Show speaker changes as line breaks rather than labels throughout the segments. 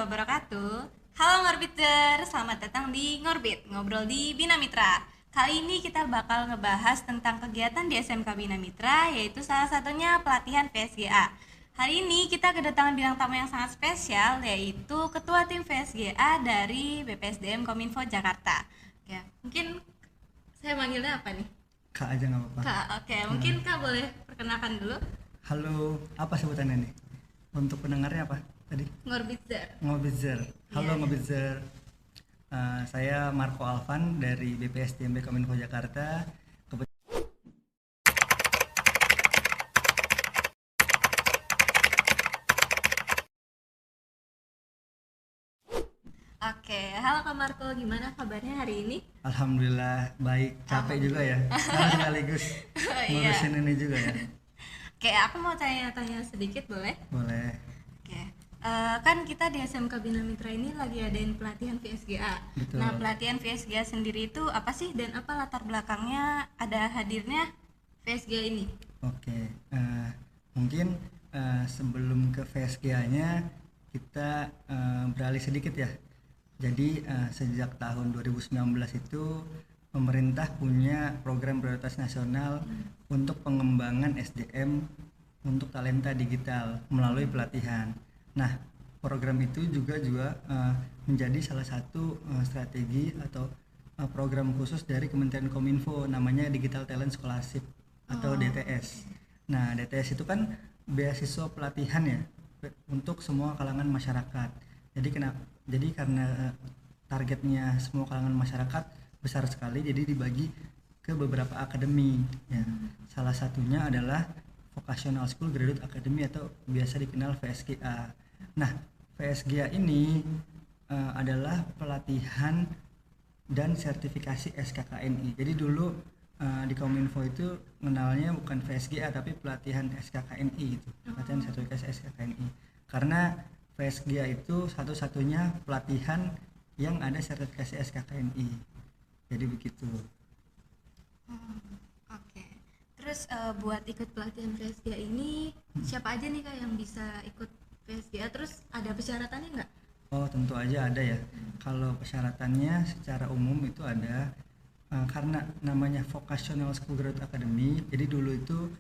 wabarakatuh. Halo Ngorbiter, selamat datang di Ngorbit, ngobrol di Bina Mitra. Kali ini kita bakal ngebahas tentang kegiatan di SMK Bina Mitra, yaitu salah satunya pelatihan VSGA. Hari ini kita kedatangan bintang tamu yang sangat spesial, yaitu Ketua Tim VSGA dari BPSDM Kominfo Jakarta. Ya, mungkin saya manggilnya apa nih?
Kak aja nggak apa-apa.
Kak, oke. Mungkin Kak boleh perkenalkan dulu.
Halo, apa sebutannya nih? Untuk pendengarnya apa tadi?
Ngorbitzer.
Ngobitzer. Halo
Iya.
Ngobitzer. Saya Marco Alvan dari BPSDM Kominfo Jakarta.
Oke, halo Kak Marco, gimana kabarnya hari ini?
Alhamdulillah baik, capek juga ya. Karena sekaligus
Iya.
ngurusin ini juga ya.
Oke, aku mau tanya-tanya sedikit boleh?
Boleh.
Oke. Kan kita di SMK Bina Mitra ini lagi adain pelatihan VSGA.
Betul.
Nah, pelatihan VSGA sendiri itu apa sih dan apa latar belakangnya ada hadirnya VSGA ini?
Oke. Mungkin sebelum ke VSGA-nya kita beralih sedikit ya. Jadi sejak tahun 2019 itu pemerintah punya program prioritas nasional untuk pengembangan SDM untuk talenta digital melalui pelatihan. Nah, program itu juga menjadi salah satu strategi atau program khusus dari Kementerian Kominfo, namanya Digital Talent Scholarship atau DTS. Nah, DTS itu kan beasiswa pelatihan ya untuk semua kalangan masyarakat. Jadi karena targetnya semua kalangan masyarakat besar sekali, jadi dibagi ke beberapa akademi ya. Salah satunya adalah Vocational School Graduate Academy atau biasa dikenal VSGA. Nah, VSGA ini adalah pelatihan dan sertifikasi SKKNI. Jadi dulu di Kominfo itu mengenalnya bukan VSGA tapi pelatihan SKKNI itu, pelatihan sertifikasi SKKNI. Karena VSGA itu satu-satunya pelatihan yang ada sertifikasi SKKNI. Jadi begitu.
Oke. Terus buat ikut pelatihan VSGA ini siapa aja nih Kak yang bisa ikut VSGA? Terus ada persyaratannya nggak?
Oh, tentu aja ada ya. Kalau persyaratannya secara umum itu ada karena namanya Vocational School Graduate Academy. Jadi dulu itu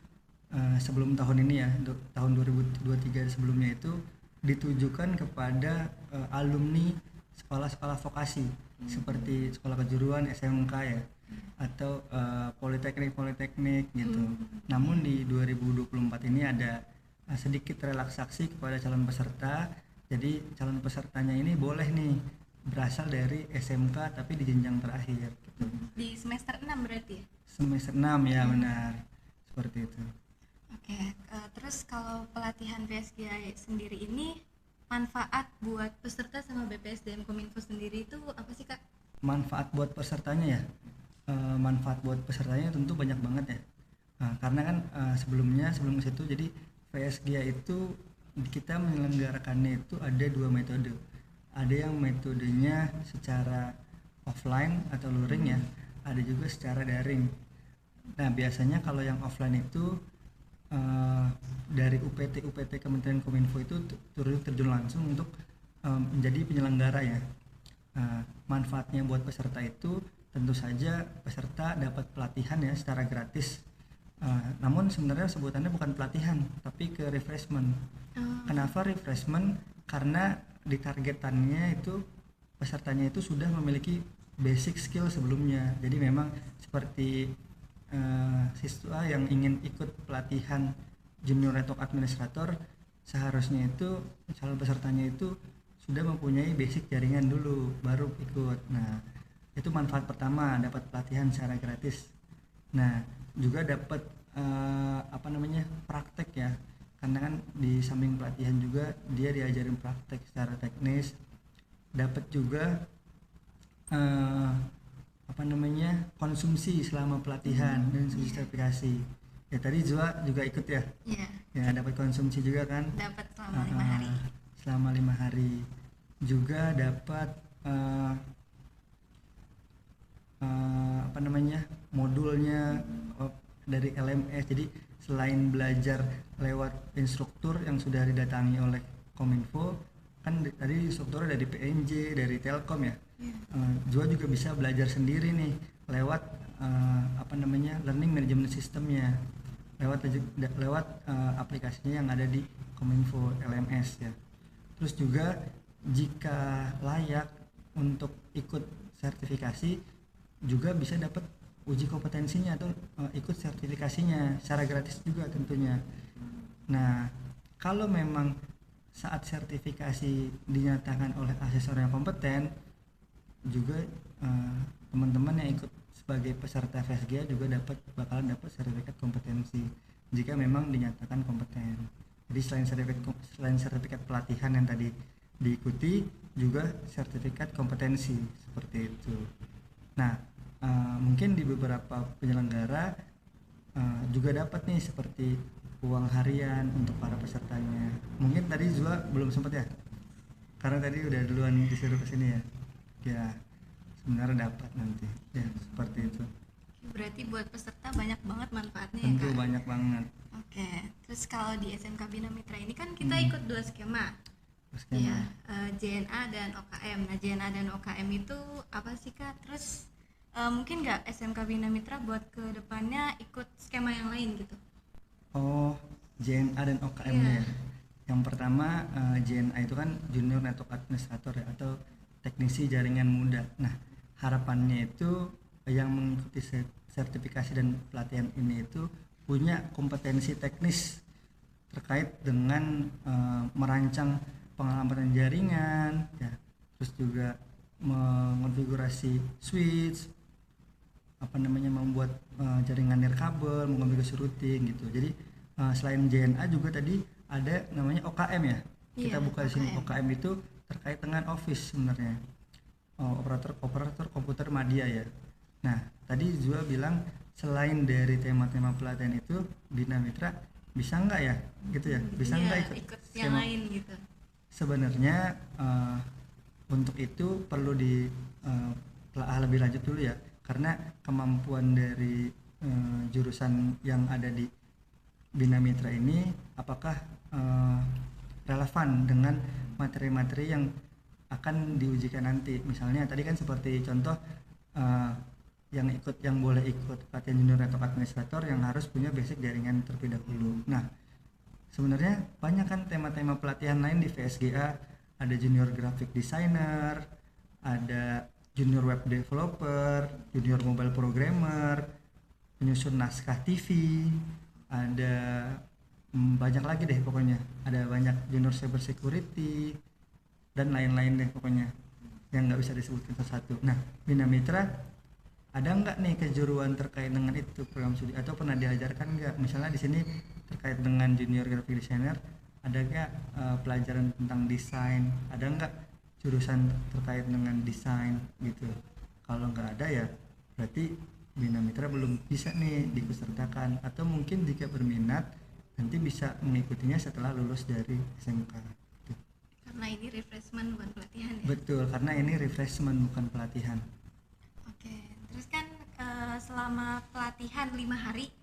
sebelum tahun ini ya, tahun 2023 sebelumnya itu ditujukan kepada alumni sekolah-sekolah vokasi seperti sekolah kejuruan SMK ya atau politeknik gitu. Namun di 2024 ini ada sedikit relaksasi kepada calon peserta. Jadi calon pesertanya ini boleh nih berasal dari SMK tapi di jenjang terakhir gitu.
Di semester 6 berarti ya?
Semester 6 ya, benar. Seperti itu.
Oke, terus kalau pelatihan VSGA sendiri ini manfaat buat peserta sama BPSDM Kominfo sendiri itu apa sih Kak?
Manfaat buat pesertanya ya. Manfaat buat pesertanya tentu banyak banget ya. Karena kan sebelum ke situ jadi VSGA itu kita menyelenggarakannya itu ada dua metode. Ada yang metodenya secara offline atau luring ya, ada juga secara daring. Nah, biasanya kalau yang offline itu dari UPT Kementerian Kominfo itu terjun langsung untuk menjadi penyelenggara ya. Manfaatnya buat peserta itu tentu saja peserta dapat pelatihan ya secara gratis. Namun sebenarnya sebutannya bukan pelatihan tapi ke refreshment. Kenapa refreshment? Karena ditargetannya itu pesertanya itu sudah memiliki basic skill sebelumnya. Jadi memang seperti siswa yang ingin ikut pelatihan junior network administrator, seharusnya itu calon pesertanya itu sudah mempunyai basic jaringan dulu baru ikut. Nah, itu manfaat pertama, dapat pelatihan secara gratis. Nah, juga dapat praktek ya, karena kan di samping pelatihan juga dia diajarin praktek secara teknis. Dapat juga konsumsi selama pelatihan dan sertifikasi ya. Tadi juga ikut ya.
Iya.
Ya, dapat konsumsi juga kan,
Dapat selama 5 hari.
selama 5 hari. Juga dapat modulnya dari LMS. Jadi selain belajar lewat instruktur yang sudah didatangi oleh Kominfo, kan tadi instrukturnya dari PNJ, dari Telkom ya.
Iya.
Jua juga bisa belajar sendiri nih lewat apa namanya learning management systemnya, lewat aplikasinya yang ada di Kominfo LMS ya. Terus juga jika layak untuk ikut sertifikasi juga bisa dapat uji kompetensinya atau ikut sertifikasinya secara gratis juga tentunya. Nah, kalau memang saat sertifikasi dinyatakan oleh asesor yang kompeten, juga teman-teman yang ikut sebagai peserta FSGA juga bakalan dapat sertifikat kompetensi jika memang dinyatakan kompeten. Jadi selain sertifikat pelatihan yang tadi diikuti, juga sertifikat kompetensi seperti itu. Nah, mungkin di beberapa penyelenggara juga dapat nih seperti uang harian untuk para pesertanya. Mungkin tadi Zua belum sempat ya, karena tadi udah duluan disuruh kesini ya. Ya, sebenarnya dapat nanti ya seperti itu.
Berarti buat peserta banyak banget manfaatnya
Tentu
ya Kak?
banyak banget.
Oke, terus kalau di SMK Bina Mitra ini kan kita ikut 2 skema.
Skema.
Iya, JNA dan OKM. Nah, JNA dan OKM itu apa sih Kak? Terus mungkin nggak SMK Bina Mitra buat ke depannya ikut skema yang lain gitu?
Oh, JNA dan OKM-nya
Iya.
ya. Yang pertama JNA itu kan Junior Network Administrator ya, atau teknisi jaringan muda. Nah, harapannya itu yang mengikuti sertifikasi dan pelatihan ini itu punya kompetensi teknis terkait dengan merancang pengelamatan jaringan ya, terus juga mengonfigurasi switch, apa namanya, membuat jaringan nirkabel, mengonfigurasi routing gitu. Jadi selain JNA juga tadi ada namanya OKM ya. Kita
Iya,
buka di sini.
OKM.
OKM itu terkait dengan Office sebenarnya. Operator komputer media ya. Nah, tadi Zua bilang selain dari tema-tema pelatihan itu Bina Mitra bisa nggak ya gitu ya, bisa
Iya,
nggak
ikut yang
skema?
lain gitu?
Sebenarnya untuk itu perlu telah lebih lanjut dulu ya, karena kemampuan dari jurusan yang ada di Bina Mitra ini apakah relevan dengan materi-materi yang akan diujikan nanti. Misalnya tadi kan seperti contoh yang boleh ikut pelatihan Junior Network Administrator yang harus punya basic jaringan terlebih dahulu. Nah, sebenarnya banyak kan tema-tema pelatihan lain di VSGA, ada Junior Graphic Designer, ada Junior Web Developer, Junior Mobile Programmer, penyusun naskah TV, ada banyak lagi deh pokoknya, ada banyak Junior Cyber Security dan lain-lain deh pokoknya yang nggak bisa disebutkan satu-satu. Nah, Bina Mitra ada nggak nih kejuruan terkait dengan itu program studi, atau pernah diajarkan nggak? Misalnya di sini terkait dengan Junior Graphic Designer, ada nggak pelajaran tentang desain? Ada nggak jurusan terkait dengan desain gitu? Kalau nggak ada ya berarti Bina Mitra belum bisa nih dipesertakan, atau mungkin jika berminat nanti bisa mengikutinya setelah lulus dari SMK. Gitu.
Karena ini refreshment bukan pelatihan ya?
Betul, karena ini refreshment bukan pelatihan.
Oke, terus kan selama pelatihan 5 hari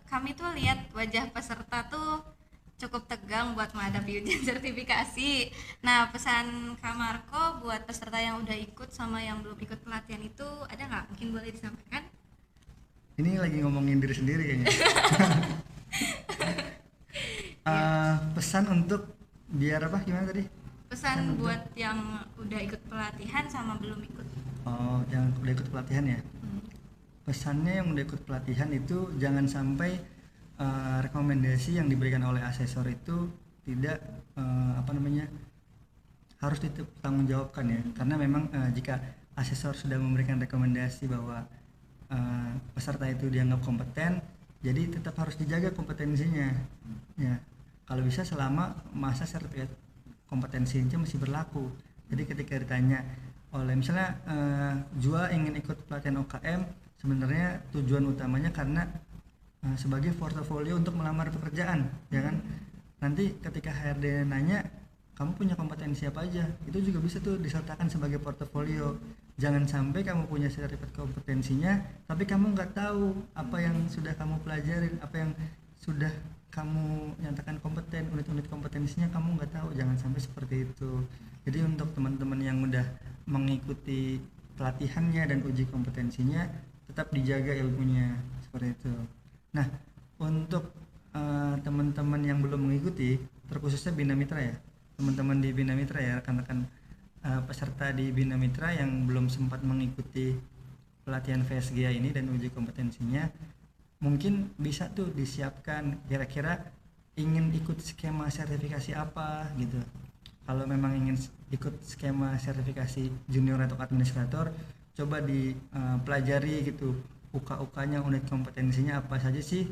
kami tuh lihat wajah peserta tuh cukup tegang buat menghadapi ujian sertifikasi. Nah, pesan Kak Marco buat peserta yang udah ikut sama yang belum ikut pelatihan itu ada nggak? Mungkin boleh disampaikan?
Ini lagi ngomongin diri sendiri kayaknya. Pesan untuk biar apa, gimana tadi?
Pesan buat yang udah ikut pelatihan sama belum ikut.
Oh, yang udah ikut pelatihan ya. Pesannya yang udah ikut pelatihan itu jangan sampai rekomendasi yang diberikan oleh asesor itu tidak harus dipertanggungjawabkan ya. Karena memang jika asesor sudah memberikan rekomendasi bahwa peserta itu dianggap kompeten, jadi tetap harus dijaga kompetensinya. Ya, kalau bisa selama masa sertifikat kompetensinya masih berlaku. Jadi ketika ditanya oleh misalnya Jua ingin ikut pelatihan OKM, sebenarnya tujuan utamanya karena sebagai portofolio untuk melamar pekerjaan, ya kan? Nanti ketika HRD nanya kamu punya kompetensi apa aja, itu juga bisa tuh disertakan sebagai portofolio. Jangan sampai kamu punya sertifikat kompetensinya tapi kamu nggak tahu apa yang sudah kamu pelajarin, apa yang sudah kamu nyatakan kompeten, unit-unit kompetensinya kamu nggak tahu, jangan sampai seperti itu. Jadi untuk teman-teman yang udah mengikuti pelatihannya dan uji kompetensinya, tetap dijaga ilmunya seperti itu. Nah, untuk teman-teman yang belum mengikuti, terkhususnya Bina Mitra ya, teman-teman di Bina Mitra ya, rekan-rekan peserta di Bina Mitra yang belum sempat mengikuti pelatihan VSGA ini dan uji kompetensinya, mungkin bisa tuh disiapkan kira-kira ingin ikut skema sertifikasi apa gitu. Kalau memang ingin ikut skema sertifikasi junior atau administrator, coba dipelajari gitu UK-nya, unit kompetensinya apa saja sih,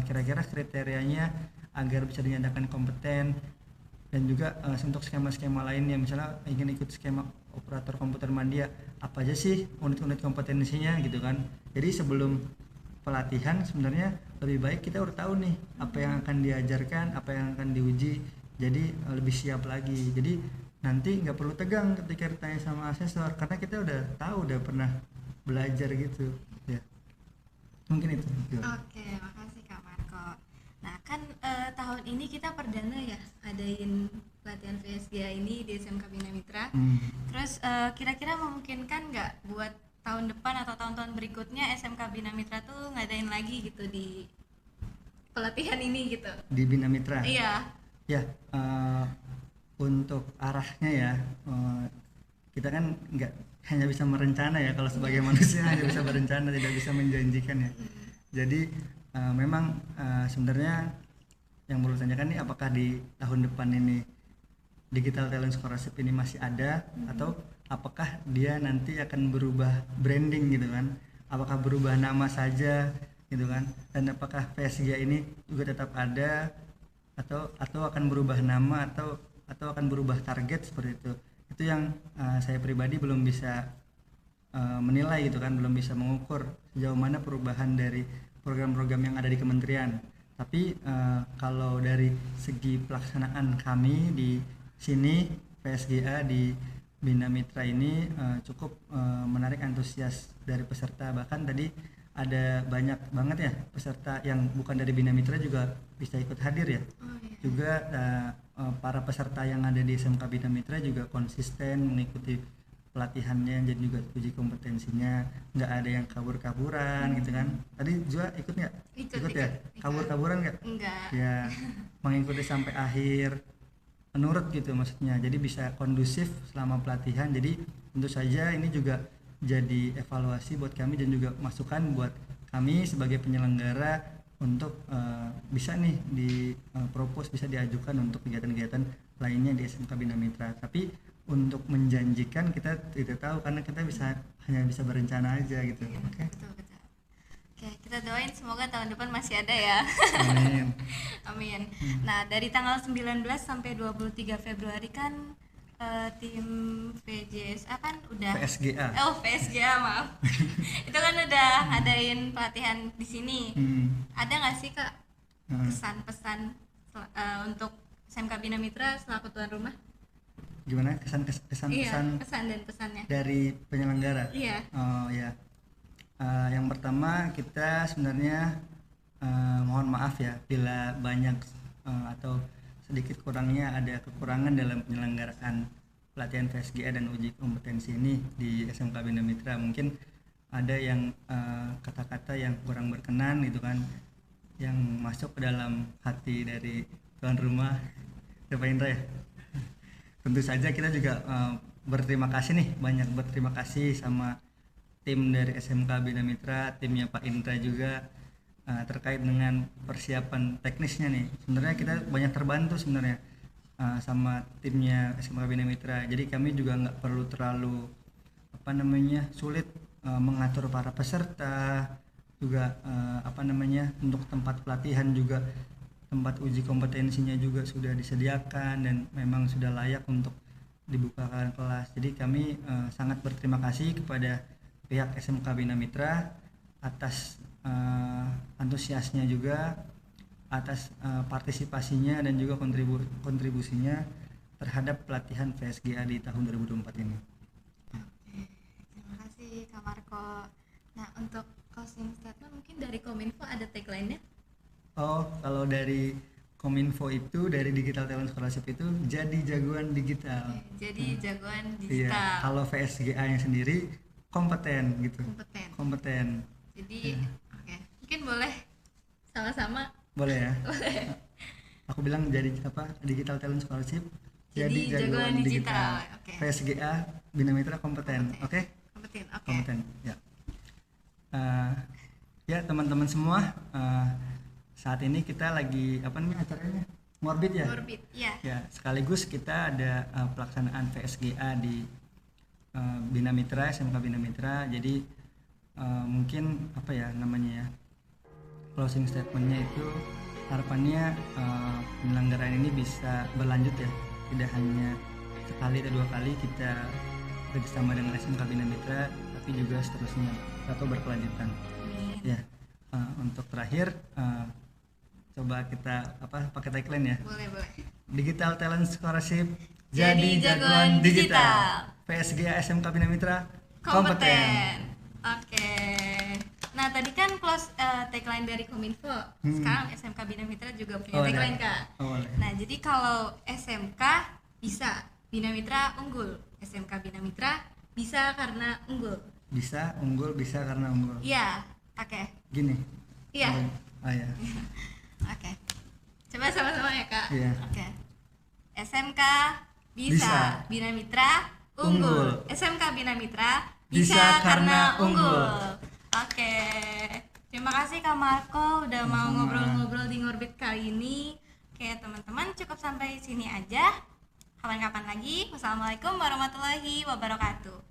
kira-kira kriterianya agar bisa dinyatakan kompeten. Dan juga untuk skema-skema lainnya, misalnya ingin ikut skema operator komputer mandia, apa aja sih unit-unit kompetensinya gitu kan. Jadi sebelum pelatihan sebenarnya lebih baik kita udah tahu nih apa yang akan diajarkan, apa yang akan diuji, jadi lebih siap lagi. Jadi nanti nggak perlu tegang ketika ditanya sama asesor, karena kita udah tahu, udah pernah belajar gitu ya. Mungkin itu.
Oke, makasih Kak Marco. Nah kan tahun ini kita perdana ya adain pelatihan VSGA ini di SMK Bina Mitra. Terus kira-kira memungkinkan nggak buat tahun depan atau tahun-tahun berikutnya SMK Bina Mitra tuh ngadain lagi gitu di pelatihan ini gitu?
Di Bina Mitra?
Iya.
Ya, untuk arahnya ya, kita kan nggak hanya bisa merencana ya, kalau sebagai manusia hanya bisa berencana, tidak bisa menjanjikan ya. Jadi memang sebenarnya yang perlu ditanyakan nih, apakah di tahun depan ini Digital Talent Scholarship ini masih ada, atau apakah dia nanti akan berubah branding gitu kan, apakah berubah nama saja gitu kan, dan apakah VSGA ini juga tetap ada atau akan berubah nama atau akan berubah target seperti itu. Itu yang saya pribadi belum bisa menilai gitu kan, belum bisa mengukur sejauh mana perubahan dari program-program yang ada di kementerian. Tapi kalau dari segi pelaksanaan kami di sini VSGA di Bina Mitra ini cukup menarik antusias dari peserta. Bahkan tadi ada banyak banget ya peserta yang bukan dari Bina Mitra juga bisa ikut hadir ya. Juga para peserta yang ada di SMK Bina Mitra juga konsisten mengikuti pelatihannya dan juga uji kompetensinya, nggak ada yang kabur-kaburan gitu kan. Tadi juga ikut nggak? Ikut ya? Kabur-kaburan nggak?
Enggak.
Ya, mengikuti sampai akhir, menurut gitu maksudnya. Jadi bisa kondusif selama pelatihan. Jadi tentu saja ini juga jadi evaluasi buat kami dan juga masukan buat kami sebagai penyelenggara untuk bisa nih propose, bisa diajukan untuk kegiatan-kegiatan lainnya di SMK Bina Mitra. Tapi untuk menjanjikan kita tidak tahu, karena kita hanya bisa berencana aja gitu. Oke.
Betul. Oke, kita doain semoga tahun depan masih ada ya.
Amin.
Amin. Nah, dari tanggal 19 sampai 23 Februari kan tim VJSA kan udah
VSGA.
VSGA maaf. Itu kan udah ngadain pelatihan di sini. Ada nggak sih Kak kesan-pesan untuk SMK Bina Mitra selaku tuan rumah?
Gimana kesan
pesan dan pesannya
dari penyelenggara?
Iya.
Oh ya. Yang pertama, kita sebenarnya mohon maaf ya bila banyak atau sedikit kurangnya ada kekurangan dalam penyelenggaraan pelatihan VSGA dan uji kompetensi ini di SMK Bina Mitra. Mungkin ada yang kata-kata yang kurang berkenan gitu kan, yang masuk ke dalam hati dari tuan rumah, Pak Indra ya. Tentu saja kita juga berterima kasih nih, banyak berterima kasih sama tim dari SMK Bina Mitra, timnya Pak Indra juga terkait dengan persiapan teknisnya nih. Sebenarnya kita banyak terbantu sebenarnya sama timnya SMK Bina Mitra. Jadi kami juga nggak perlu terlalu sulit mengatur para peserta, juga untuk tempat pelatihan juga, tempat uji kompetensinya juga sudah disediakan dan memang sudah layak untuk dibukakan kelas. Jadi kami sangat berterima kasih kepada pihak SMK Bina Mitra atas antusiasnya juga, atas partisipasinya dan juga kontribusinya terhadap pelatihan VSGA di tahun 2024 ini.
Oke, terima kasih Kak Marco. Nah, untuk closing statement mungkin dari Kominfo ada tagline-nya?
Oh, kalau dari Kominfo itu, dari Digital Talent Scholarship itu jadi jagoan digital.
Jadi jagoan
Iya,
digital.
kalau VSGA yang sendiri kompeten gitu.
Kompeten.
Kompeten.
Jadi oke, mungkin boleh sama-sama.
Boleh ya? Aku bilang jadi apa? Digital Talent Scholarship
Jadi jagoan digital. Oke.
VSGA Bina Mitra kompeten. Oke?
Kompeten. Oke.
Kompeten. Ya. Ya teman-teman semua, saat ini kita lagi apa namanya acaranya? Ngorbit ya?
Ngorbit, ya.
Ya, sekaligus kita ada pelaksanaan VSGA di Bina Mitra, SMK Bina Mitra. Jadi mungkin apa ya namanya ya, closing statementnya itu harapannya penyelenggaraan ini bisa berlanjut ya, tidak hanya sekali atau 2 kali kita bersama dengan SMK Bina Mitra, tapi juga seterusnya atau berkelanjutan.
Amin.
Ya, untuk terakhir coba kita apa pakai tagline ya.
Boleh.
Digital Talent Scholarship
Jadi jagoan digital.
PSGA SMK Bina Mitra
Kompeten. Oke. Nah, tadi kan close tagline dari Kominfo. Sekarang SMK Bina Mitra juga punya tagline, Kak.
Boleh.
Nah, jadi kalau SMK bisa, Bina Mitra unggul. SMK Bina Mitra bisa karena unggul.
Bisa unggul, bisa karena unggul.
Iya, oke.
Gini.
Iya.
Ya.
Oke. Coba sama-sama ya, Kak.
Iya.
Oke. SMK
Bisa.
bisa, Bina Mitra unggul. SMK Bina Mitra
Bisa
bisa
karena
karena unggul.
unggul.
Oke. Terima kasih Kak Marco udah mau
Sama-sama.
ngobrol-ngobrol di Ngorbit kali ini. Oke, teman-teman cukup sampai sini aja. Kapan-kapan lagi. Wassalamualaikum warahmatullahi wabarakatuh.